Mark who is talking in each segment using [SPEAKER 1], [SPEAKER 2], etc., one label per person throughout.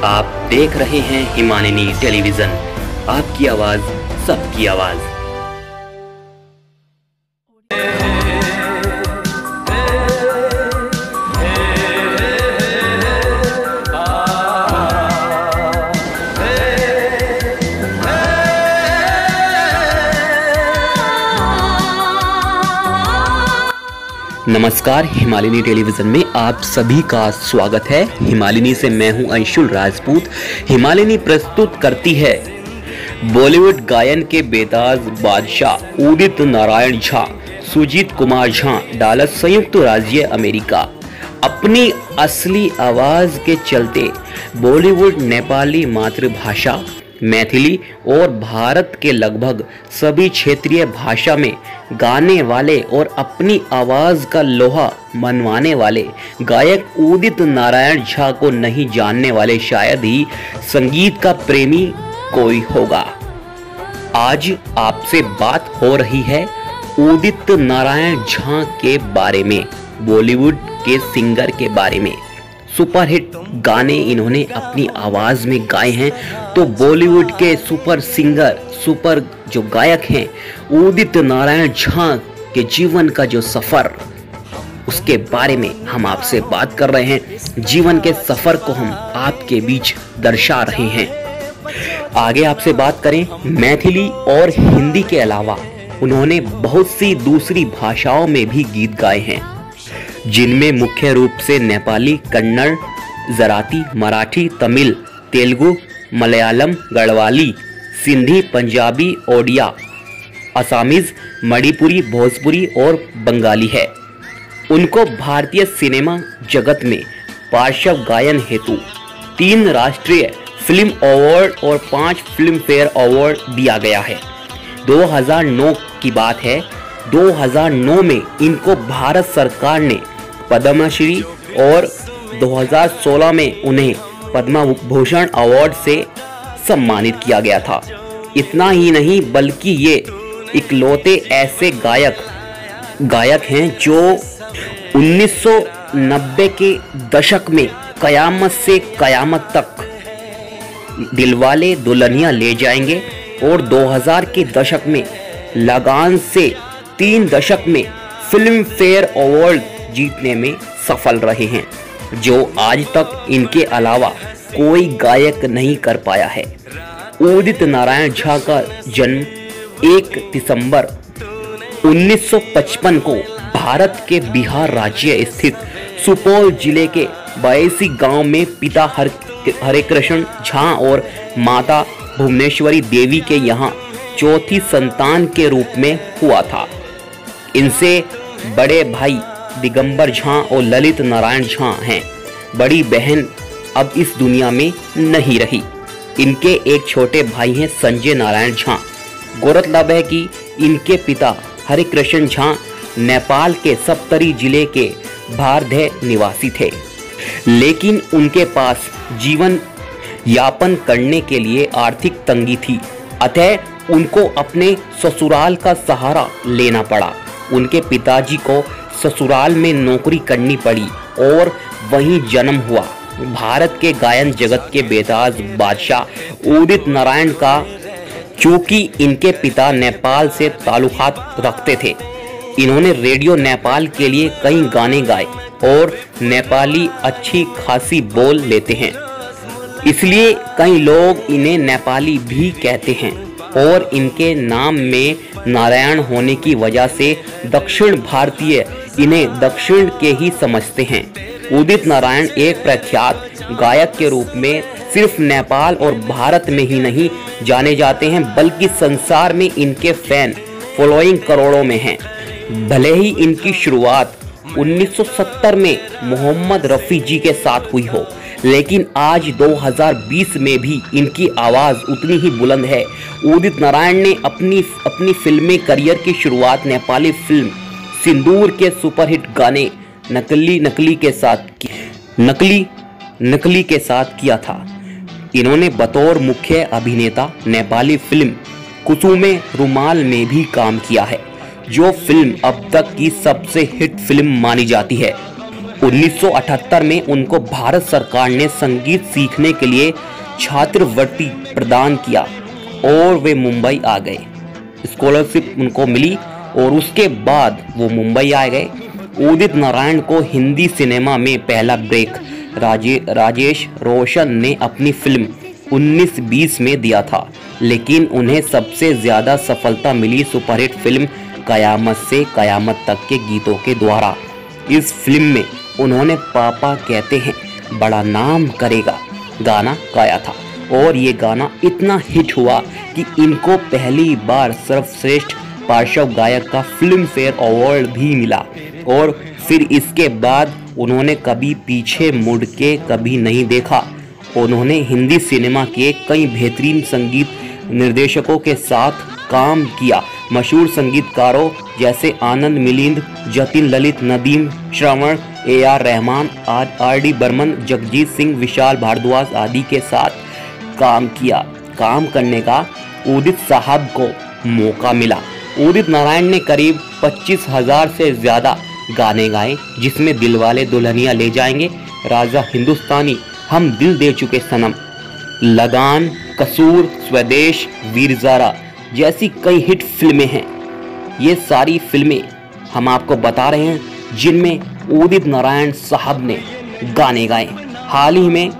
[SPEAKER 1] आप देख रहे हैं हिमालयनी टेलीविजन, आपकी आवाज सबकी आवाज। नमस्कार, हिमालयनी टेलीविजन में आप सभी का स्वागत है। हिमालयनी से मैं हूं अंशुल राजपूत। हिमालयनी प्रस्तुत करती है बॉलीवुड गायन के बेताज बादशाह उदित नारायण झा, सुजीत कुमार झा, डालस संयुक्त राज्य अमेरिका। अपनी असली आवाज के चलते बॉलीवुड नेपाली मातृभाषा मैथिली और भारत के लगभग सभी क्षेत्रीय भाषा में गाने वाले और अपनी आवाज का लोहा मनवाने वाले गायक उदित नारायण झा को नहीं जानने वाले शायद ही संगीत का प्रेमी कोई होगा। आज आपसे बात हो रही है उदित नारायण झा के बारे में, बॉलीवुड के सिंगर के बारे में। सुपरहिट गाने इन्होंने अपनी आवाज में गाए हैं, तो बॉलीवुड के सुपर सिंगर, सुपर जो गायक हैं उदित नारायण झा के जीवन का जो सफर, उसके बारे में हम आपसे बात कर रहे हैं। जीवन के सफर को हम आपके बीच दर्शा रहे हैं। आगे आपसे बात करें, मैथिली और हिंदी के अलावा उन्होंने बहुत सी दूसरी भाषाओं में भी गीत गाए हैं, जिनमें मुख्य रूप से नेपाली, कन्नड़, ज़राती, मराठी, तमिल, तेलुगु, मलयालम, गढ़वाली, सिंधी, पंजाबी, ओडिया, असमीज, मणिपुरी, भोजपुरी और बंगाली है। उनको भारतीय सिनेमा जगत में पार्श्व गायन हेतु 3 राष्ट्रीय फिल्म अवार्ड और 5 फिल्म फेयर अवार्ड दिया गया है। 2009 की बात है। 2009 में इनको भारत सरकार ने पद्मश्री और 2016 में उन्हें पद्म भूषण अवार्ड से सम्मानित किया गया था। इतना ही नहीं बल्कि ये इकलौते ऐसे गायक हैं जो 1990 के दशक में कयामत से कयामत तक दिलवाले दुल्हनिया ले जाएंगे और 2000 के दशक में लगान से 3 दशक में फिल्म फेयर अवार्ड जीतने में सफल रहे हैं, जो आज तक इनके अलावा कोई गायक नहीं कर पाया है। उदित नारायण झा का जन्म 1 दिसंबर 1955 को भारत के बिहार राज्य स्थित सुपौल जिले के बयसी गांव में पिता हरेकृष्ण झा और माता भुवनेश्वरी देवी के यहाँ चौथी संतान के रूप में हुआ था। इनसे बड़े भाई दिगंबर झा और ललित नारायण झा हैं। बड़ी बहन अब इस दुनिया में नहीं रही। इनके एक छोटे भाई हैं संजय नारायण झा। गौरतलब है कि इनके पिता हरिकृष्ण झा नेपाल के सप्तरी जिले के भारदह निवासी थे, लेकिन उनके पास जीवन यापन करने के लिए आर्थिक तंगी थी, अतः उनको अपने ससुराल का सहारा लेना पड़ा। उनके पिताजी को ससुराल में नौकरी करनी पड़ी और वहीं जन्म हुआ। भारत के गायन जगत के बेताज बादशाह उदित नारायण का, चूंकि इनके पिता नेपाल से ताल्लुकात रखते थे, इन्होंने रेडियो नेपाल के लिए कई गाने गाए और नेपाली अच्छी खासी बोल लेते हैं, इसलिए कई लोग इन्हें नेपाली भी कहते हैं और इनके नाम में नारायण होने की वजह से दक्षिण भारतीय इन्हें दक्षिण के ही समझते हैं। उदित नारायण एक प्रख्यात गायक के रूप में सिर्फ नेपाल और भारत में ही नहीं जाने जाते हैं, बल्कि संसार में इनके फैन फॉलोइंग करोड़ों में हैं। भले ही इनकी शुरुआत 1970 में मोहम्मद रफ़ी जी के साथ हुई हो, लेकिन आज 2020 में भी इनकी आवाज़ उतनी ही बुलंद है। उदित नारायण ने अपनी फिल्मी करियर की शुरुआत नेपाली फिल्म सिंदूर के सुपरहिट गाने नकली के साथ किया था। इन्होंने बतौर मुख्य अभिनेता नेपाली फिल्म कुसुमे रुमाल में भी काम किया है, जो फिल्म अब तक की सबसे हिट फिल्म मानी जाती है। 1978 में उनको भारत सरकार ने संगीत सीखने के लिए छात्रवृत्ति प्रदान किया और वे मुंबई आ गए। स्कॉलरशिप उनको मिली और उसके बाद वो मुंबई आ गए। उदित नारायण को हिंदी सिनेमा में पहला ब्रेक राजेश रोशन ने अपनी फिल्म 1920 में दिया था, लेकिन उन्हें सबसे ज़्यादा सफलता मिली सुपरहिट फिल्म कयामत से कयामत तक के गीतों के द्वारा। इस फिल्म में उन्होंने पापा कहते हैं बड़ा नाम करेगा गाना गाया था और ये गाना इतना हिट हुआ कि इनको पहली बार सर्वश्रेष्ठ पार्श्व गायक का फिल्म फेयर अवार्ड भी मिला और फिर इसके बाद उन्होंने कभी पीछे मुड़ के कभी नहीं देखा। उन्होंने हिंदी सिनेमा के कई बेहतरीन संगीत निर्देशकों के साथ काम किया। मशहूर संगीतकारों जैसे आनंद मिलिंद, जतिन ललित, नदीम श्रवण, AR रहमान, RD बर्मन, जगजीत सिंह, विशाल भारद्वाज आदि के साथ काम किया। काम करने का उदित साहब को मौका मिला। उदित नारायण ने करीब 25,000 से ज़्यादा गाने गाए, जिसमें दिलवाले दुल्हनिया ले जाएंगे, राजा हिंदुस्तानी, हम दिल दे चुके सनम, लगान, कसूर, स्वदेश, वीर ज़ारा जैसी कई हिट फिल्में हैं। ये सारी फिल्में हम आपको बता रहे हैं जिनमें उदित नारायण साहब ने गाने गाए। हाल ही में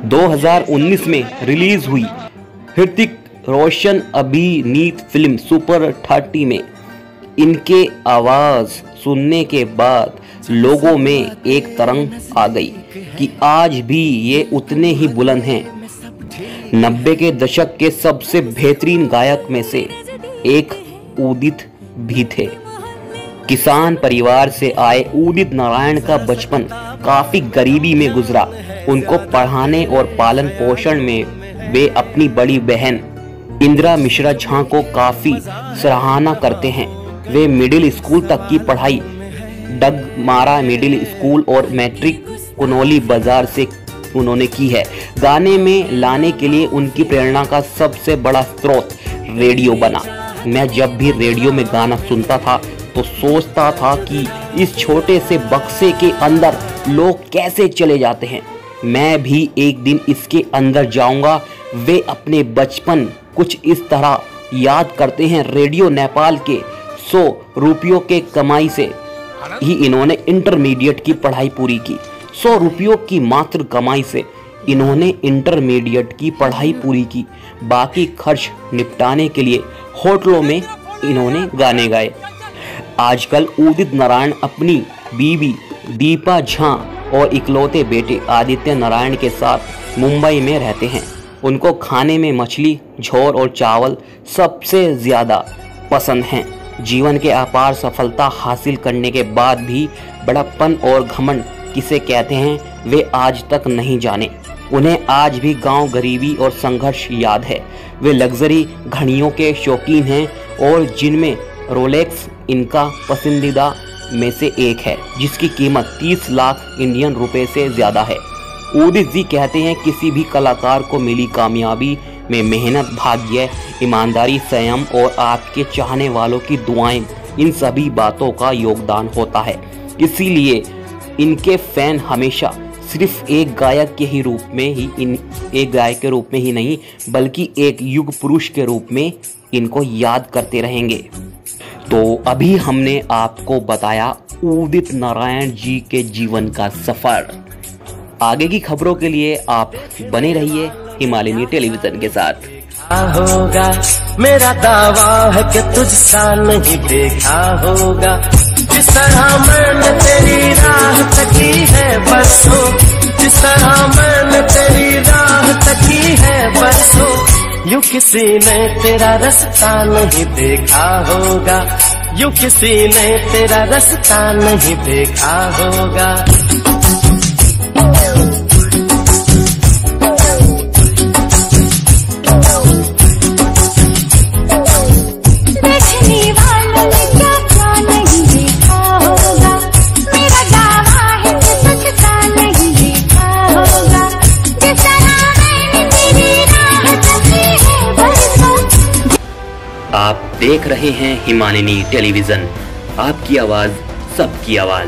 [SPEAKER 1] 2019 में रिलीज हुई ऋतिक रोशन अभिनीत फिल्म सुपर 30 में इनके आवाज़ सुनने के बाद लोगों में एक तरंग आ गई कि आज भी ये उतने ही बुलंद हैं। 90 के दशक के सबसे बेहतरीन गायक में से एक उदित भी थे। किसान परिवार से आए उदित नारायण का बचपन काफी गरीबी में गुजरा। उनको पढ़ाने और पालन पोषण में वे अपनी बड़ी बहन इंदिरा मिश्रा झा को काफी सराहना करते हैं। वे मिडिल स्कूल तक की पढ़ाई डगमारा मिडिल स्कूल और मैट्रिक कुनौली बाजार से उन्होंने की है। गाने में लाने के लिए उनकी प्रेरणा का सबसे बड़ा स्रोत रेडियो बना। मैं जब भी रेडियो में गाना सुनता था तो सोचता था कि इस छोटे से बक्से के अंदर लोग कैसे चले जाते हैं। मैं भी एक दिन इसके अंदर जाऊंगा। वे अपने बचपन कुछ इस तरह याद करते हैं। रेडियो नेपाल के 100 रुपयों के कमाई से ही इन्होंने इंटरमीडिएट की पढ़ाई पूरी की। 100 रुपयों की मात्र कमाई से इन्होंने इंटरमीडिएट की पढ़ाई पूरी की। बाकी खर्च निपटाने के लिए होटलों में इन्होंने गाने गाए। आजकल उदित नारायण अपनी बीवी दीपा झा और इकलौते बेटे आदित्य नारायण के साथ मुंबई में रहते हैं। उनको खाने में मछली, झोर और चावल सबसे ज़्यादा पसंद हैं। जीवन के अपार सफलता हासिल करने के बाद भी बड़प्पन और घमंड किसे कहते हैं वे आज तक नहीं जाने। उन्हें आज भी गांव, गरीबी और संघर्ष याद है। वे लग्जरी घड़ियों के शौकीन हैं और जिनमें रोलेक्स इनका पसंदीदा में से एक है, जिसकी कीमत 30 लाख इंडियन रुपए से ज़्यादा है। उदित जी कहते हैं किसी भी कलाकार को मिली कामयाबी में मेहनत, भाग्य, ईमानदारी, संयम और आपके चाहने वालों की दुआएं, इन सभी बातों का योगदान होता है। इसीलिए इनके फैन हमेशा सिर्फ एक गायक के रूप में ही नहीं बल्कि एक युग पुरुष के रूप में इनको याद करते रहेंगे। तो अभी हमने आपको बताया उदित नारायण जी के जीवन का सफर। आगे की खबरों के लिए आप बने रहिए हिमालयनी टेलीविजन के साथ।
[SPEAKER 2] होगा मेरा दावा है कि तुझसा नहीं देखा होगा। जिस तरह मैंने तेरी राह तकी है बरसों, जिस तरह मैंने तेरी राह तकी है बरसों, यूं किसी ने तेरा रास्ता नहीं देखा होगा, यूं किसी ने तेरा रास्ता नहीं देखा होगा।
[SPEAKER 1] आप देख रहे हैं हिमालयनी टेलीविजन, आपकी आवाज सबकी आवाज।